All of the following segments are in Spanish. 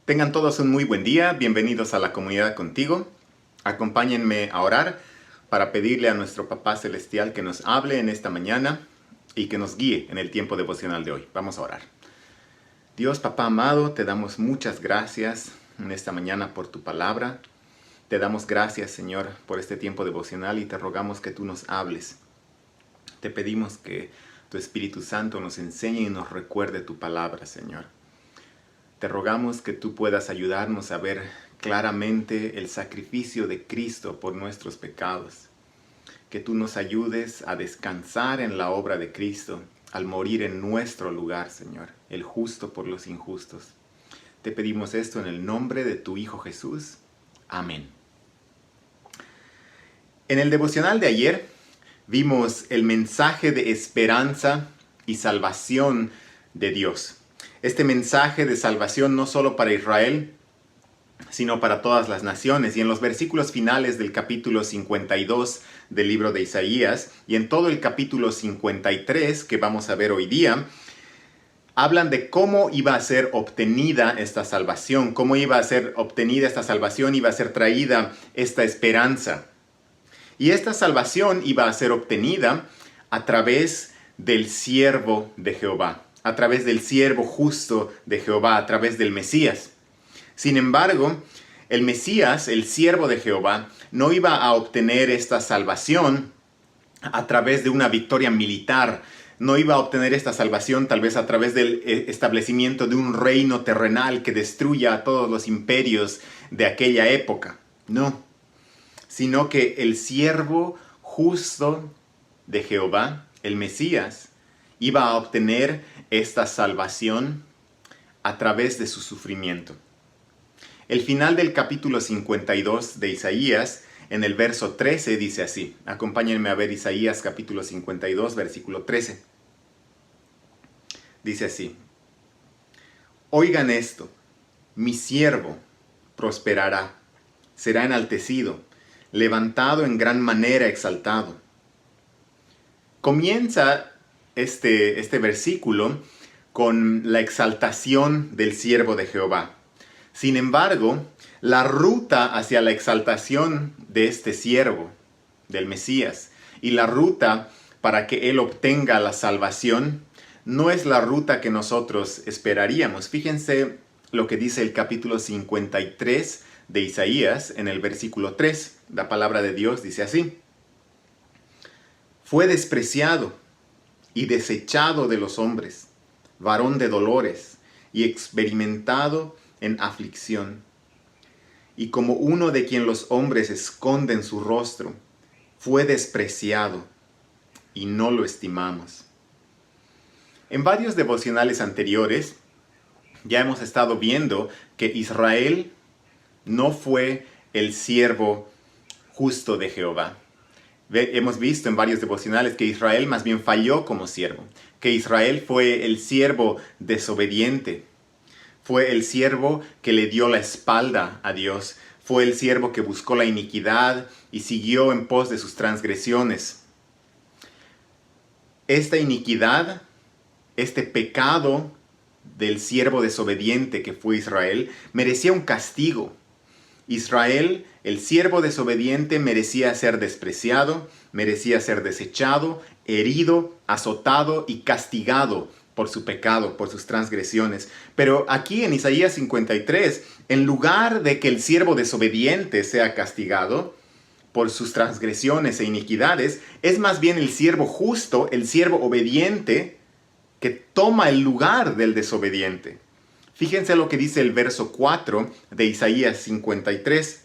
Tengan todos un muy buen día, bienvenidos a la comunidad contigo. Acompáñenme a orar para pedirle a nuestro Papá Celestial que nos hable en esta mañana y que nos guíe en el tiempo devocional de hoy. Vamos a orar. Dios, Papá amado, te damos muchas gracias en esta mañana por tu palabra. Te damos gracias, Señor, por este tiempo devocional y te rogamos que tú nos hables. Te pedimos que tu Espíritu Santo nos enseñe y nos recuerde tu palabra, Señor. Te rogamos que tú puedas ayudarnos a ver claramente el sacrificio de Cristo por nuestros pecados. Que tú nos ayudes a descansar en la obra de Cristo al morir en nuestro lugar, Señor, el justo por los injustos. Te pedimos esto en el nombre de tu Hijo Jesús. Amén. En el devocional de ayer vimos el mensaje de esperanza y salvación de Dios. Este mensaje de salvación no solo para Israel, sino para todas las naciones. Y en los versículos finales del capítulo 52 del libro de Isaías y en todo el capítulo 53 que vamos a ver hoy día, hablan de cómo iba a ser obtenida esta salvación, cómo iba a ser obtenida esta salvación, iba a ser traída esta esperanza. Y esta salvación iba a ser obtenida a través del siervo de Jehová, a través del siervo justo de Jehová, a través del Mesías. Sin embargo, el Mesías, el siervo de Jehová, no iba a obtener esta salvación a través de una victoria militar. No iba a obtener esta salvación tal vez a través del establecimiento de un reino terrenal que destruya a todos los imperios de aquella época. No, sino que el siervo justo de Jehová, el Mesías, iba a obtener esta salvación a través de su sufrimiento. El final del capítulo 52 de Isaías, en el verso 13, dice así. Acompáñenme a ver Isaías capítulo 52, versículo 13. Dice así: Oigan esto, mi siervo prosperará, será enaltecido, levantado en gran manera exaltado. Comienza este versículo con la exaltación del siervo de Jehová. Sin embargo, la ruta hacia la exaltación de este siervo, del Mesías, y la ruta para que él obtenga la salvación, no es la ruta que nosotros esperaríamos. Fíjense lo que dice el capítulo 53 de Isaías en el versículo 3. La palabra de Dios dice así: Fue despreciado y desechado de los hombres, varón de dolores y experimentado en aflicción. Y como uno de quien los hombres esconden su rostro, fue despreciado y no lo estimamos. En varios devocionales anteriores ya hemos estado viendo que Israel no fue el siervo justo de Jehová. Hemos visto en varios devocionales que Israel más bien falló como siervo, que Israel fue el siervo desobediente, fue el siervo que le dio la espalda a Dios, fue el siervo que buscó la iniquidad y siguió en pos de sus transgresiones. Esta iniquidad, este pecado del siervo desobediente que fue Israel, merecía un castigo. Israel, el siervo desobediente, merecía ser despreciado, merecía ser desechado, herido, azotado y castigado por su pecado, por sus transgresiones. Pero aquí en Isaías 53, en lugar de que el siervo desobediente sea castigado por sus transgresiones e iniquidades, es más bien el siervo justo, el siervo obediente, que toma el lugar del desobediente. Fíjense lo que dice el verso 4 de Isaías 53.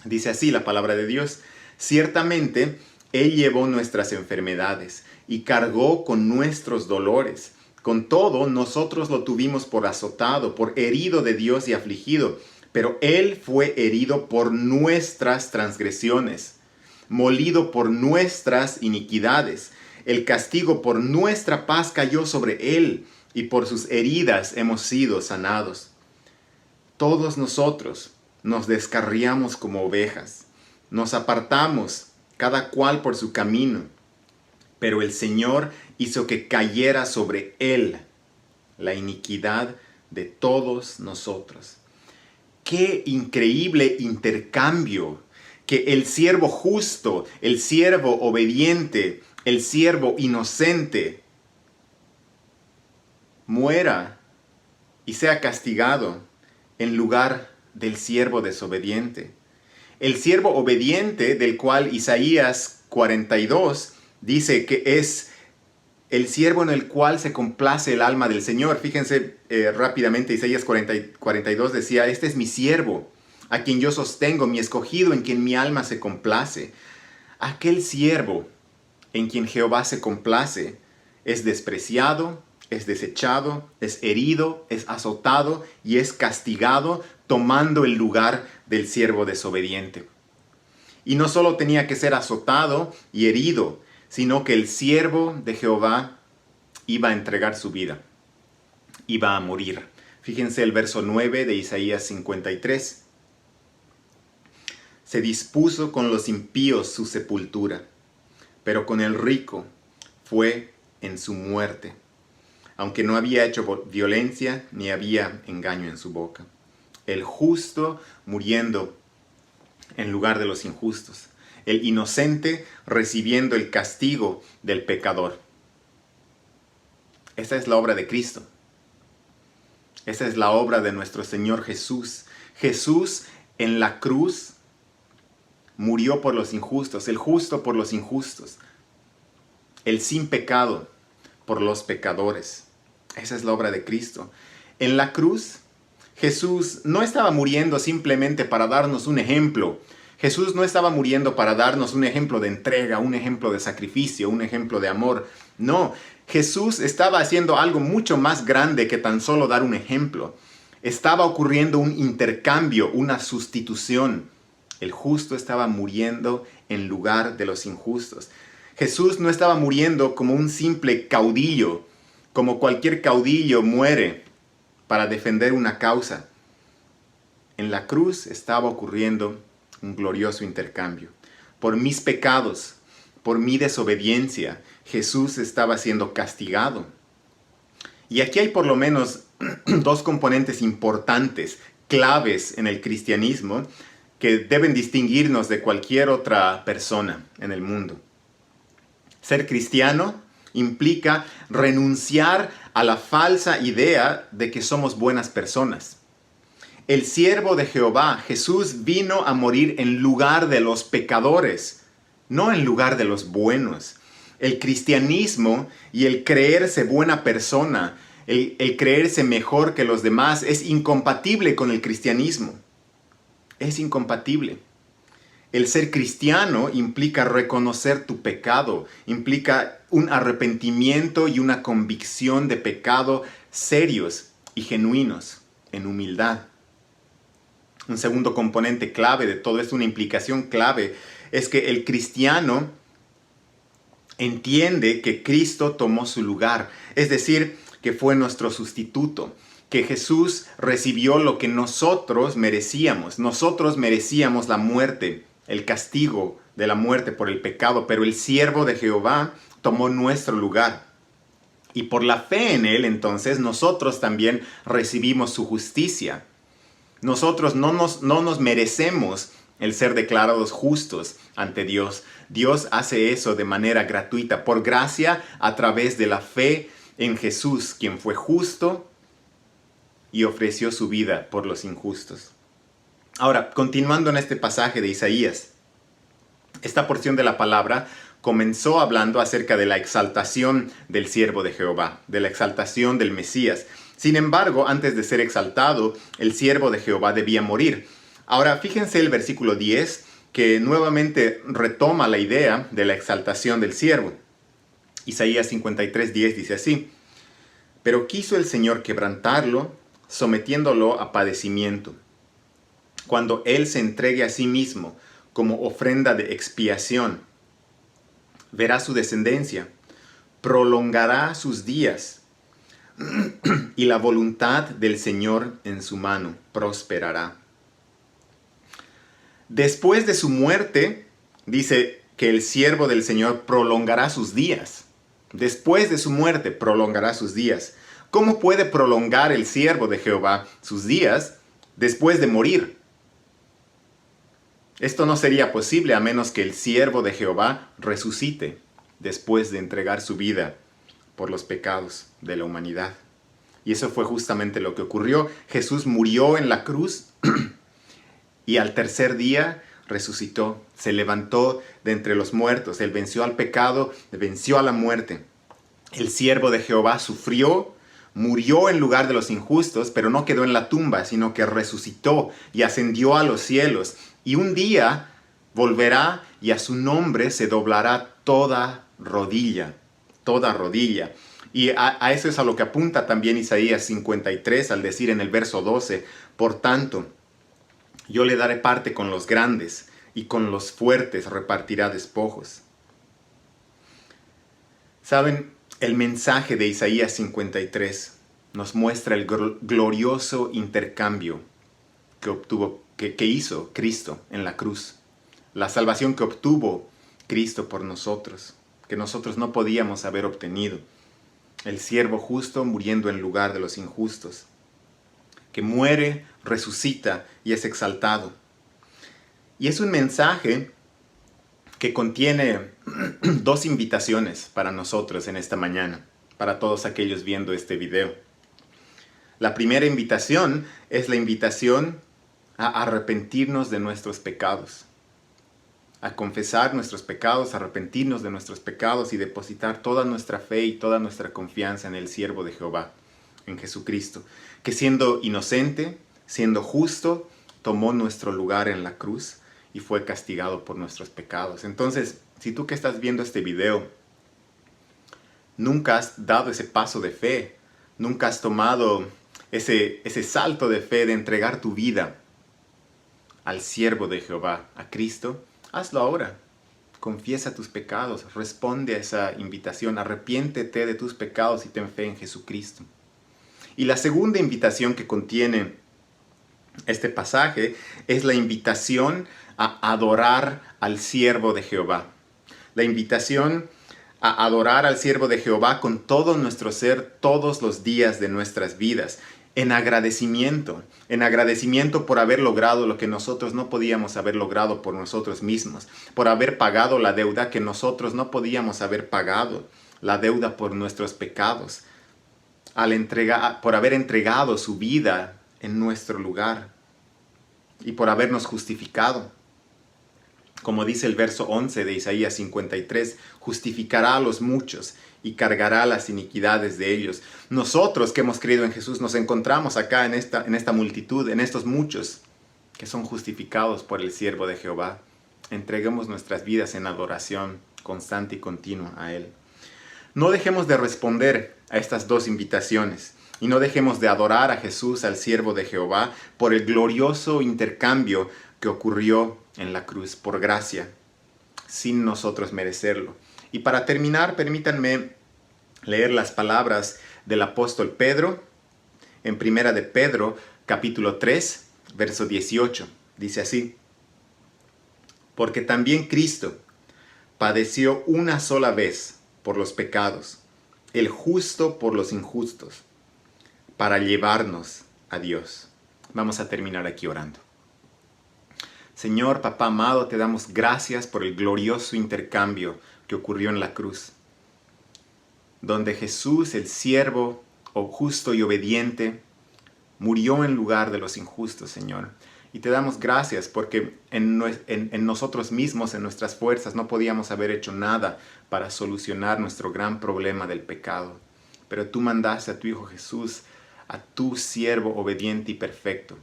Dice así la palabra de Dios: Ciertamente, Él llevó nuestras enfermedades y cargó con nuestros dolores. Con todo, nosotros lo tuvimos por azotado, por herido de Dios y afligido. Pero Él fue herido por nuestras transgresiones, molido por nuestras iniquidades. El castigo por nuestra paz cayó sobre Él, y por sus heridas hemos sido sanados. Todos nosotros nos descarriamos como ovejas, nos apartamos, cada cual por su camino. Pero el Señor hizo que cayera sobre Él la iniquidad de todos nosotros. Qué increíble intercambio. Que el siervo justo, el siervo obediente, el siervo inocente muera y sea castigado en lugar del siervo desobediente. El siervo obediente, del cual Isaías 42 dice que es el siervo en el cual se complace el alma del Señor. Fíjense rápidamente, Isaías 42 decía, este es mi siervo, a quien yo sostengo, mi escogido, en quien mi alma se complace. Aquel siervo en quien Jehová se complace es despreciado, es desechado, es herido, es azotado y es castigado, tomando el lugar del siervo desobediente. Y no solo tenía que ser azotado y herido, sino que el siervo de Jehová iba a entregar su vida, iba a morir. Fíjense el verso 9 de Isaías 53. Se dispuso con los impíos su sepultura, pero con el rico fue en su muerte, aunque no había hecho violencia ni había engaño en su boca. El justo muriendo en lugar de los injustos. El inocente recibiendo el castigo del pecador. Esta es la obra de Cristo. Esta es la obra de nuestro Señor Jesús. Jesús en la cruz murió por los injustos, el justo por los injustos, el sin pecado por los pecadores. Esa es la obra de Cristo. En la cruz, Jesús no estaba muriendo simplemente para darnos un ejemplo. Jesús no estaba muriendo para darnos un ejemplo de entrega, un ejemplo de sacrificio, un ejemplo de amor. No, Jesús estaba haciendo algo mucho más grande que tan solo dar un ejemplo. Estaba ocurriendo un intercambio, una sustitución. El justo estaba muriendo en lugar de los injustos. Jesús no estaba muriendo como un simple caudillo, como cualquier caudillo muere para defender una causa. En la cruz estaba ocurriendo un glorioso intercambio. Por mis pecados, por mi desobediencia, Jesús estaba siendo castigado. Y aquí hay por lo menos dos componentes importantes, claves en el cristianismo, que deben distinguirnos de cualquier otra persona en el mundo. Ser cristiano implica renunciar a la falsa idea de que somos buenas personas. El siervo de Jehová, Jesús, vino a morir en lugar de los pecadores, no en lugar de los buenos. El cristianismo y el creerse buena persona, el creerse mejor que los demás, es incompatible con el cristianismo. Es incompatible. El ser cristiano implica reconocer tu pecado, implica un arrepentimiento y una convicción de pecado serios y genuinos, en humildad. Un segundo componente clave de todo esto, una implicación clave, es que el cristiano entiende que Cristo tomó su lugar, es decir, que fue nuestro sustituto, que Jesús recibió lo que nosotros merecíamos. Nosotros merecíamos la muerte, el castigo de la muerte por el pecado, pero el siervo de Jehová tomó nuestro lugar. Y por la fe en Él, entonces, nosotros también recibimos su justicia. Nosotros no nos merecemos el ser declarados justos ante Dios. Dios hace eso de manera gratuita, por gracia, a través de la fe en Jesús, quien fue justo y ofreció su vida por los injustos. Ahora, continuando en este pasaje de Isaías, esta porción de la palabra comenzó hablando acerca de la exaltación del siervo de Jehová, de la exaltación del Mesías. Sin embargo, antes de ser exaltado, el siervo de Jehová debía morir. Ahora, fíjense el versículo 10, que nuevamente retoma la idea de la exaltación del siervo. Isaías 53:10 dice así: pero quiso el Señor quebrantarlo, sometiéndolo a padecimiento. Cuando Él se entregue a sí mismo como ofrenda de expiación, verá su descendencia, prolongará sus días, y la voluntad del Señor en su mano prosperará. Después de su muerte, dice que el siervo del Señor prolongará sus días. Después de su muerte, prolongará sus días. ¿Cómo puede prolongar el siervo de Jehová sus días? después de morir. Esto no sería posible a menos que el siervo de Jehová resucite después de entregar su vida por los pecados de la humanidad. Y eso fue justamente lo que ocurrió. Jesús murió en la cruz y al tercer día resucitó, se levantó de entre los muertos. Él venció al pecado, venció a la muerte. El siervo de Jehová sufrió, murió en lugar de los injustos, pero no quedó en la tumba, sino que resucitó y ascendió a los cielos. Y un día volverá y a su nombre se doblará toda rodilla, toda rodilla. Y a eso es a lo que apunta también Isaías 53 al decir en el verso 12, por tanto, yo le daré parte con los grandes y con los fuertes repartirá despojos. ¿Saben? El mensaje de Isaías 53 nos muestra el glorioso intercambio que hizo Cristo en la cruz. La salvación que obtuvo Cristo por nosotros, que nosotros no podíamos haber obtenido. El siervo justo muriendo en lugar de los injustos, que muere, resucita y es exaltado. Y es un mensaje que contiene dos invitaciones para nosotros en esta mañana, para todos aquellos viendo este video. La primera invitación es la invitación a arrepentirnos de nuestros pecados, a confesar nuestros pecados, arrepentirnos de nuestros pecados y depositar toda nuestra fe y toda nuestra confianza en el siervo de Jehová, en Jesucristo, que siendo inocente, siendo justo, tomó nuestro lugar en la cruz y fue castigado por nuestros pecados. Entonces, si tú que estás viendo este video, nunca has dado ese paso de fe, nunca has tomado ese salto de fe de entregar tu vida al siervo de Jehová, a Cristo, hazlo ahora. Confiesa tus pecados, responde a esa invitación, arrepiéntete de tus pecados y ten fe en Jesucristo. Y la segunda invitación que contiene este pasaje es la invitación a adorar al siervo de Jehová. La invitación a adorar al siervo de Jehová con todo nuestro ser todos los días de nuestras vidas, en agradecimiento por haber logrado lo que nosotros no podíamos haber logrado por nosotros mismos, por haber pagado la deuda que nosotros no podíamos haber pagado, la deuda por nuestros pecados, por haber entregado su vida en nuestro lugar y por habernos justificado. Como dice el verso 11 de Isaías 53, justificará a los muchos y cargará las iniquidades de ellos. Nosotros que hemos creído en Jesús nos encontramos acá en esta multitud, en estos muchos que son justificados por el siervo de Jehová. Entreguemos nuestras vidas en adoración constante y continua a Él. No dejemos de responder a estas dos invitaciones y no dejemos de adorar a Jesús, al siervo de Jehová, por el glorioso intercambio que ocurrió en la cruz por gracia, sin nosotros merecerlo. Y para terminar, permítanme leer las palabras del apóstol Pedro en Primera de Pedro, capítulo 3, verso 18. Dice así: porque también Cristo padeció una sola vez por los pecados, el justo por los injustos, para llevarnos a Dios. Vamos a terminar aquí orando. Señor, Papá amado, te damos gracias por el glorioso intercambio que ocurrió en la cruz, donde Jesús, el siervo justo y obediente, murió en lugar de los injustos, Señor. Y te damos gracias porque en nosotros mismos, en nuestras fuerzas, no podíamos haber hecho nada para solucionar nuestro gran problema del pecado. Pero tú mandaste a tu Hijo Jesús, a tu siervo obediente y perfecto,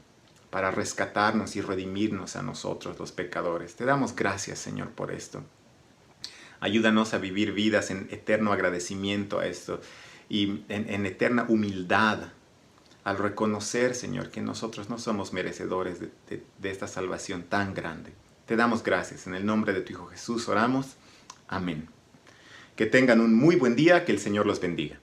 para rescatarnos y redimirnos a nosotros los pecadores. Te damos gracias, Señor, por esto. Ayúdanos a vivir vidas en eterno agradecimiento a esto y en eterna humildad al reconocer, Señor, que nosotros no somos merecedores de esta salvación tan grande. Te damos gracias. En el nombre de tu Hijo Jesús oramos. Amén. Que tengan un muy buen día. Que el Señor los bendiga.